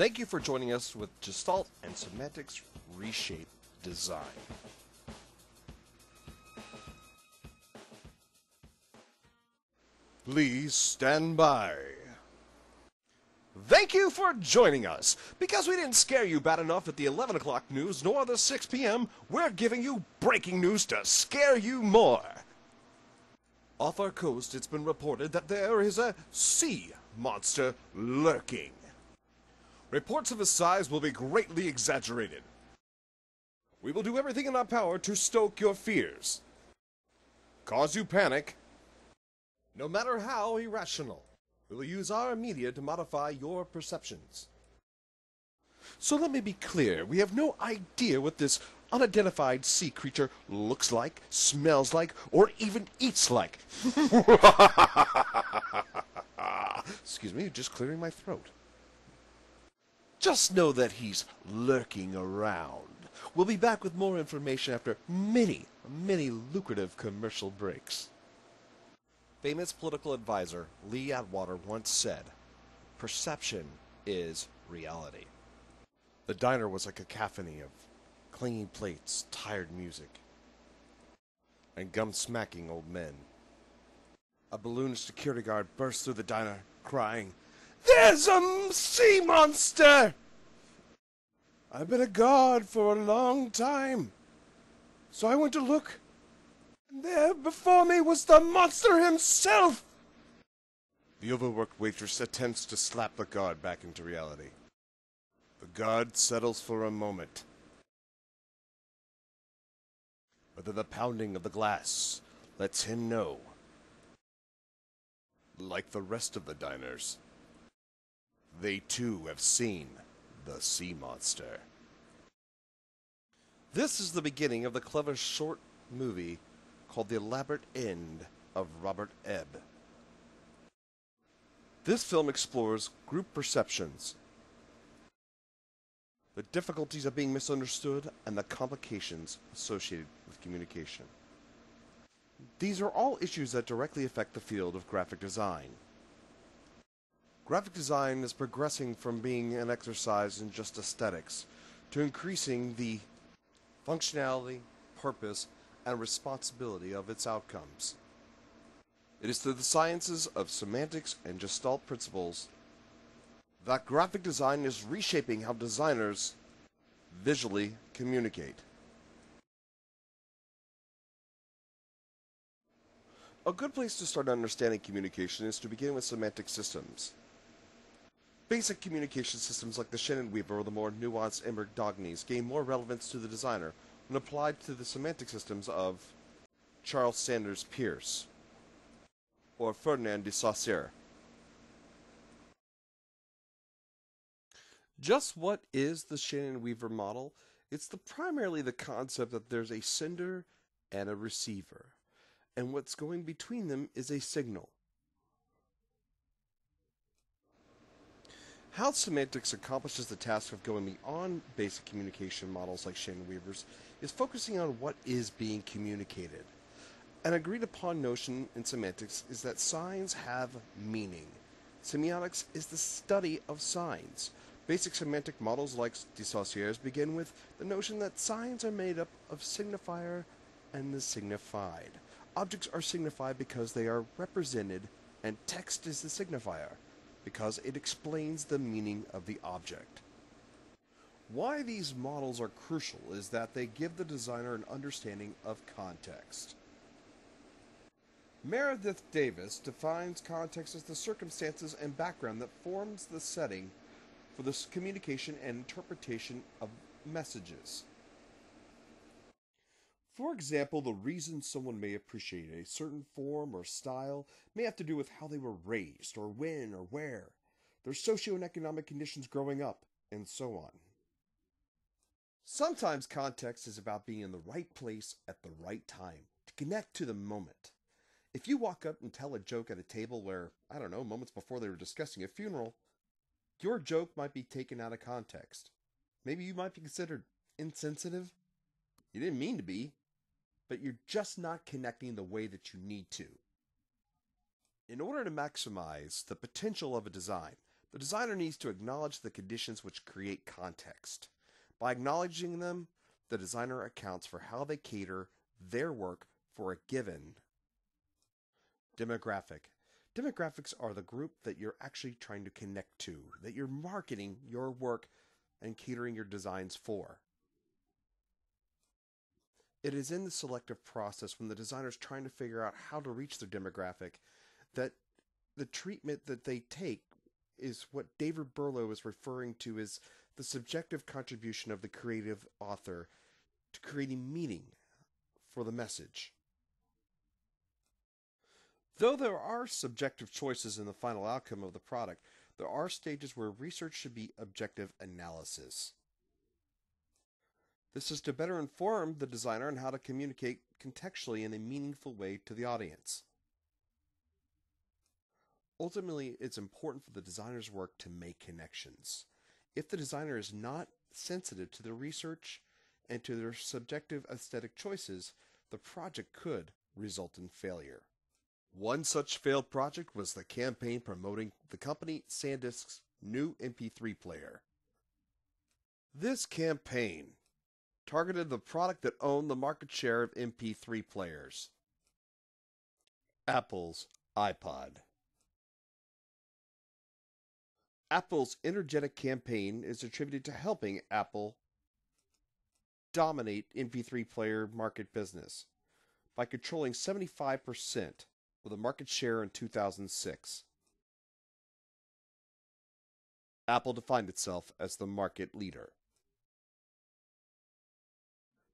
Thank you for joining us with Gestalt and Semantics Reshape Design. Please stand by. Thank you for joining us. Because we didn't scare you bad enough at the 11 o'clock news nor the 6 p.m., we're giving you breaking news to scare you more. Off our coast, it's been reported that there is a sea monster lurking. Reports of his size will be greatly exaggerated. We will do everything in our power to stoke your fears, cause you panic, no matter how irrational. We will use our media to modify your perceptions. So let me be clear, we have no idea what this unidentified sea creature looks like, smells like, or even eats like. Excuse me, just clearing my throat. Just know that he's lurking around. We'll be back with more information after many lucrative commercial breaks. Famous political advisor Lee Atwater once said, "Perception is reality." The diner was a cacophony of clinging plates, tired music, and gum-smacking old men. A balloon security guard burst through the diner, crying, "There's a sea monster!" I've been a guard for a long time, so I went to look, and there before me was the monster himself! The overworked waitress attempts to slap the guard back into reality. The guard settles for a moment. Whether the pounding of the glass lets him know, like the rest of the diners, they too have seen the sea monster. This is the beginning of the clever short movie called The Elaborate End of Robert Ebb. This film explores group perceptions, the difficulties of being misunderstood, and the complications associated with communication. These are all issues that directly affect the field of graphic design. Graphic design is progressing from being an exercise in just aesthetics to increasing the functionality, purpose, and responsibility of its outcomes. It is through the sciences of semantics and Gestalt principles that graphic design is reshaping how designers visually communicate. A good place to start understanding communication is to begin with semantic systems. Basic communication systems like the Shannon-Weaver or the more nuanced Emmerich-Dognes gain more relevance to the designer when applied to the semantic systems of Charles Sanders Peirce or Ferdinand de Saussure. Just what is the Shannon-Weaver model? It's primarily the concept that there's a sender and a receiver, and what's going between them is a signal. How semantics accomplishes the task of going beyond basic communication models like Shannon-Weaver's is focusing on what is being communicated. An agreed upon notion in semantics is that signs have meaning. Semiotics is the study of signs. Basic semantic models like de Saussure's begin with the notion that signs are made up of signifier and the signified. Objects are signified because they are represented, and text is the signifier, because it explains the meaning of the object. Why these models are crucial is that they give the designer an understanding of context. Meredith Davis defines context as the circumstances and background that forms the setting for the communication and interpretation of messages. For example, the reason someone may appreciate a certain form or style may have to do with how they were raised, or when, or where, their socio-economic conditions growing up, and so on. Sometimes context is about being in the right place at the right time, to connect to the moment. If you walk up and tell a joke at a table where, moments before they were discussing a funeral, your joke might be taken out of context. Maybe you might be considered insensitive. You didn't mean to be, but you're just not connecting the way that you need to. In order to maximize the potential of a design, The designer needs to acknowledge the conditions which create context. By acknowledging them, the designer accounts for how they cater their work for a given demographic. Demographics are the group that you're actually trying to connect to, that you're marketing your work and catering your designs for. It is in the selective process when the designer is trying to figure out how to reach their demographic that the treatment that they take is what David Berlow is referring to as the subjective contribution of the creative author to creating meaning for the message. Though there are subjective choices in the final outcome of the product, there are stages where research should be objective analysis. This is to better inform the designer on how to communicate contextually in a meaningful way to the audience. Ultimately, it's important for the designer's work to make connections. If the designer is not sensitive to the research and to their subjective aesthetic choices, the project could result in failure. One such failed project was the campaign promoting the company SanDisk's new MP3 player. This campaign targeted the product that owned the market share of MP3 players: Apple's iPod. Apple's energetic campaign is attributed to helping Apple dominate MP3 player market business by controlling 75% of the market share in 2006. Apple defined itself as the market leader.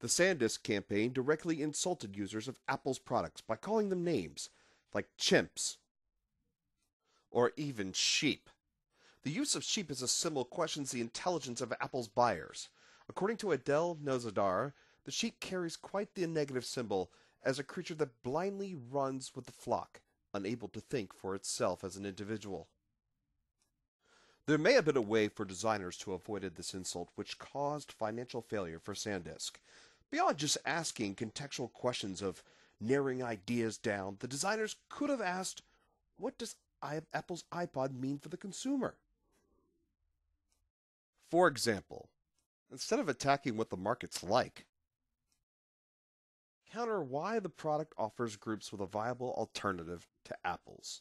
The SanDisk campaign directly insulted users of Apple's products by calling them names like chimps or even sheep. The use of sheep as a symbol questions the intelligence of Apple's buyers. According to Adele Nozadar, the sheep carries quite the negative symbol as a creature that blindly runs with the flock, unable to think for itself as an individual. There may have been a way for designers to avoid this insult, which caused financial failure for SanDisk. Beyond just asking contextual questions of narrowing ideas down, the designers could have asked, what does Apple's iPod mean for the consumer? For example, instead of attacking what the market's like, counter why the product offers groups with a viable alternative to Apple's.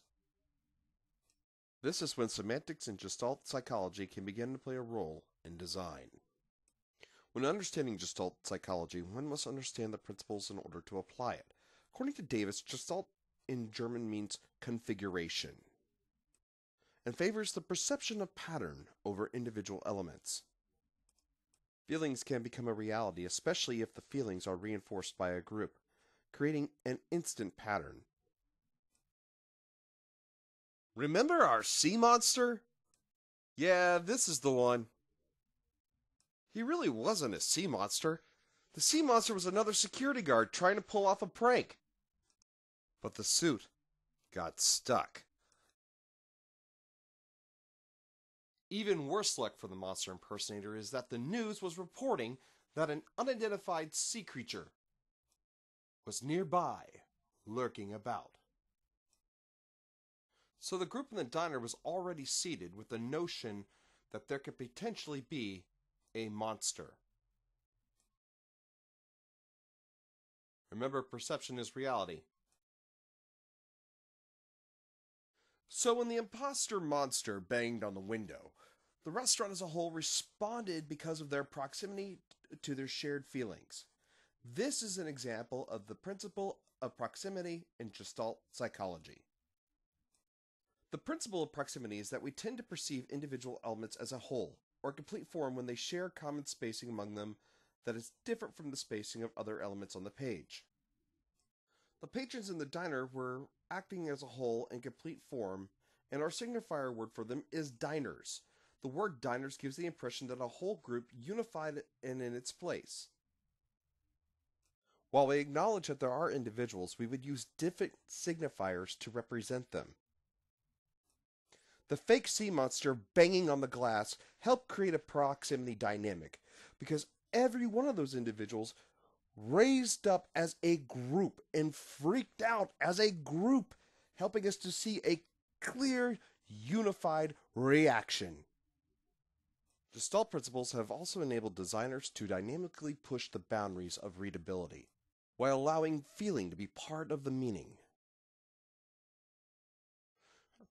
This is when semantics and Gestalt psychology can begin to play a role in design. When understanding Gestalt psychology, one must understand the principles in order to apply it. According to Davis, Gestalt in German means configuration and favors the perception of pattern over individual elements. Feelings can become a reality, especially if the feelings are reinforced by a group, creating an instant pattern. Remember our sea monster? Yeah, this is the one. He really wasn't a sea monster. The sea monster was another security guard trying to pull off a prank. But the suit got stuck. Even worse luck for the monster impersonator is that the news was reporting that an unidentified sea creature was nearby, lurking about. So the group in the diner was already seated with the notion that there could potentially be a monster. Remember, perception is reality. So when the imposter monster banged on the window, the restaurant as a whole responded because of their proximity to their shared feelings. This is an example of the principle of proximity in Gestalt psychology. The principle of proximity is that we tend to perceive individual elements as a whole, or complete form when they share common spacing among them that is different from the spacing of other elements on the page. The patrons in the diner were acting as a whole in complete form, and our signifier word for them is diners. The word diners gives the impression that a whole group unified and in its place. While we acknowledge that there are individuals, we would use different signifiers to represent them. The fake sea monster banging on the glass helped create a proximity dynamic because every one of those individuals raised up as a group and freaked out as a group, helping us to see a clear unified reaction. Gestalt principles have also enabled designers to dynamically push the boundaries of readability, while allowing feeling to be part of the meaning.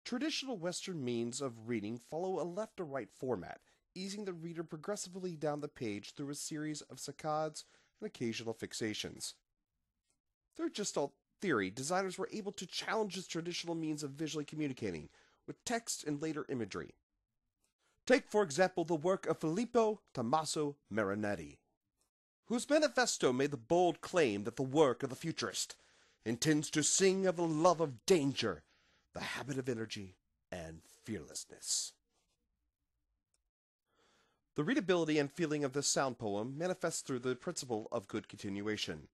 Traditional Western means of reading follow a left-to-right format, easing the reader progressively down the page through a series of saccades and occasional fixations. Through Gestalt theory, designers were able to challenge this traditional means of visually communicating, with text and later imagery. Take, for example, the work of Filippo Tommaso Marinetti, whose manifesto made the bold claim that the work of the futurist intends to sing of the love of danger, the habit of energy, and fearlessness. The readability and feeling of this sound poem manifests through the principle of good continuation.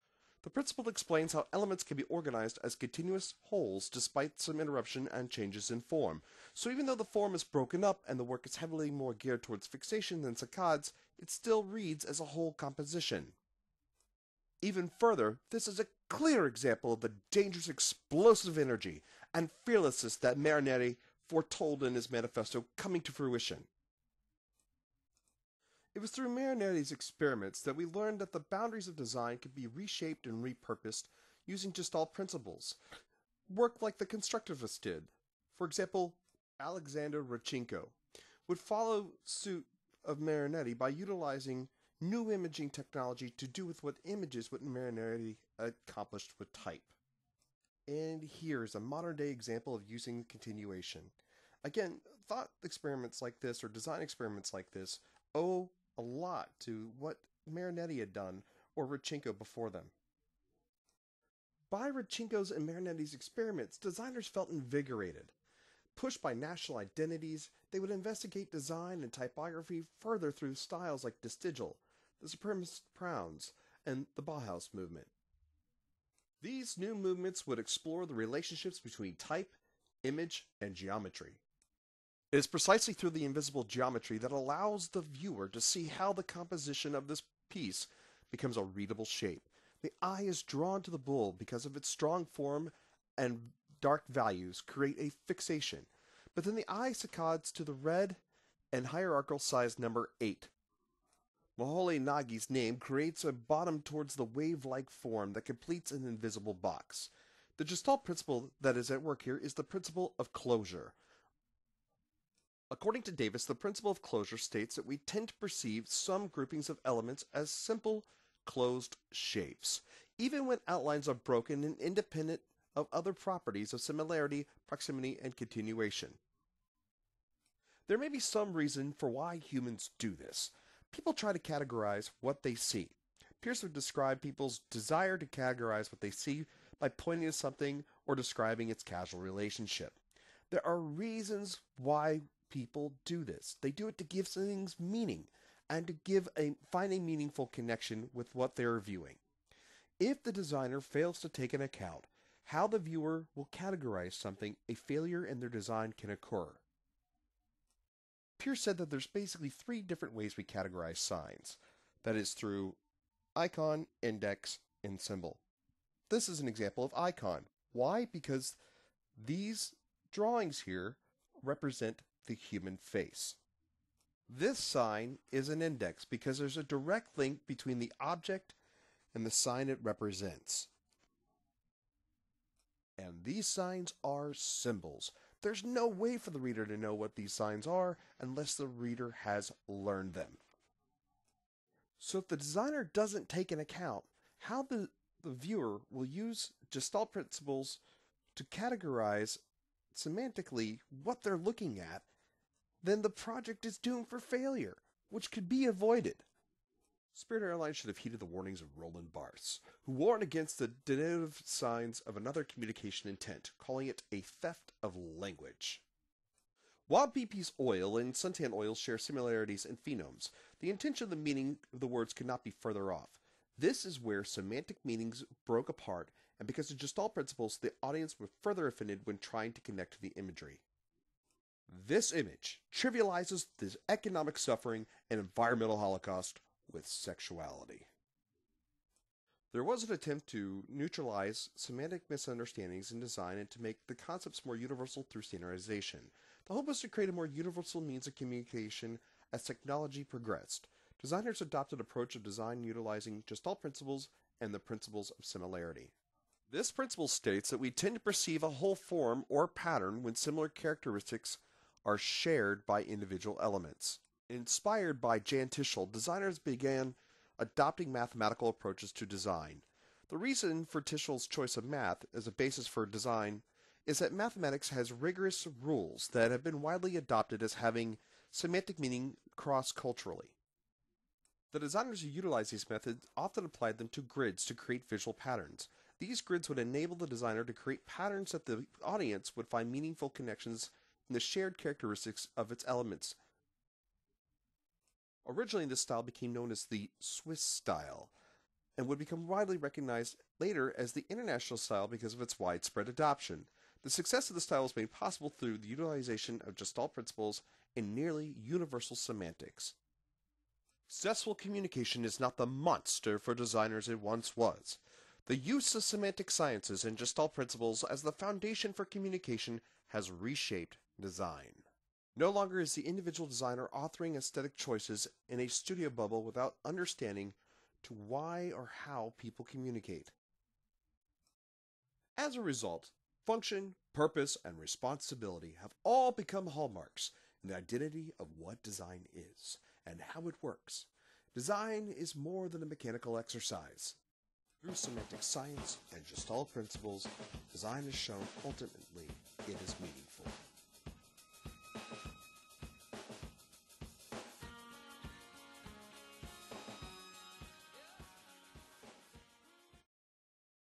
The principle explains how elements can be organized as continuous wholes despite some interruption and changes in form. So even though the form is broken up and the work is heavily more geared towards fixation than saccades, it still reads as a whole composition. Even further, this is a clear example of the dangerous explosive energy and fearlessness that Marinetti foretold in his manifesto coming to fruition. It was through Marinetti's experiments that we learned that the boundaries of design could be reshaped and repurposed using Gestalt principles, work like the constructivists did. For example, Alexander Rodchenko would follow suit of Marinetti by utilizing new imaging technology to do with what images what Marinetti accomplished with type. And here's a modern-day example of using continuation. Again, thought experiments like this or design experiments like this owe a lot to what Marinetti had done or Rodchenko before them. By Rodchenko's and Marinetti's experiments, designers felt invigorated. Pushed by national identities, they would investigate design and typography further through styles like Distigal, the Supremacist Browns, and the Bauhaus movement. These new movements would explore the relationships between type, image, and geometry. It is precisely through the invisible geometry that allows the viewer to see how the composition of this piece becomes a readable shape. The eye is drawn to the bull because of its strong form, and dark values create a fixation. But then the eye saccades to the red and hierarchical size number 8. Moholy Nagi's name creates a bottom towards the wave-like form that completes an invisible box. The Gestalt principle that is at work here is the principle of closure. According to Davis, the principle of closure states that we tend to perceive some groupings of elements as simple, closed shapes, even when outlines are broken and independent of other properties of similarity, proximity, and continuation. There may be some reason for why humans do this. People try to categorize what they see. Peirce would describe people's desire to categorize what they see by pointing to something or describing its causal relationship. There are reasons why people do this. They do it to give things meaning and to find a meaningful connection with what they are viewing. If the designer fails to take into account how the viewer will categorize something, a failure in their design can occur. Peirce said that there's basically 3 different ways we categorize signs. That is through icon, index, and symbol. This is an example of icon. Why? Because these drawings here represent the human face. This sign is an index because there's a direct link between the object and the sign it represents. And these signs are symbols. There's no way for the reader to know what these signs are unless the reader has learned them. So if the designer doesn't take into account how the viewer will use Gestalt principles to categorize semantically what they're looking at, then the project is doomed for failure, which could be avoided. Spirit Airlines should have heeded the warnings of Roland Barthes, who warned against the denotative signs of another communication intent, calling it a theft of language. While BP's oil and suntan oil share similarities in phonemes, the intention of the meaning of the words could not be further off. This is where semantic meanings broke apart, and because of Gestalt principles, the audience were further offended when trying to connect to the imagery. This image trivializes the economic suffering and environmental holocaust with sexuality. There was an attempt to neutralize semantic misunderstandings in design and to make the concepts more universal through standardization. The hope was to create a more universal means of communication as technology progressed. Designers adopted an approach of design utilizing Gestalt principles and the principles of similarity. This principle states that we tend to perceive a whole form or pattern when similar characteristics are shared by individual elements. Inspired by Jan Tischl, designers began adopting mathematical approaches to design. The reason for Tischl's choice of math as a basis for design is that mathematics has rigorous rules that have been widely adopted as having semantic meaning cross-culturally. The designers who utilized these methods often applied them to grids to create visual patterns. These grids would enable the designer to create patterns that the audience would find meaningful connections in the shared characteristics of its elements. Originally, this style became known as the Swiss style, and would become widely recognized later as the international style because of its widespread adoption. The success of the style was made possible through the utilization of Gestalt principles in nearly universal semantics. Successful communication is not the monster for designers it once was. The use of semantic sciences and Gestalt principles as the foundation for communication has reshaped design. No longer is the individual designer authoring aesthetic choices in a studio bubble without understanding to why or how people communicate. As a result, function, purpose, and responsibility have all become hallmarks in the identity of what design is and how it works. Design is more than a mechanical exercise. Through semantic science and Gestalt principles, design has shown ultimately it is meaningful.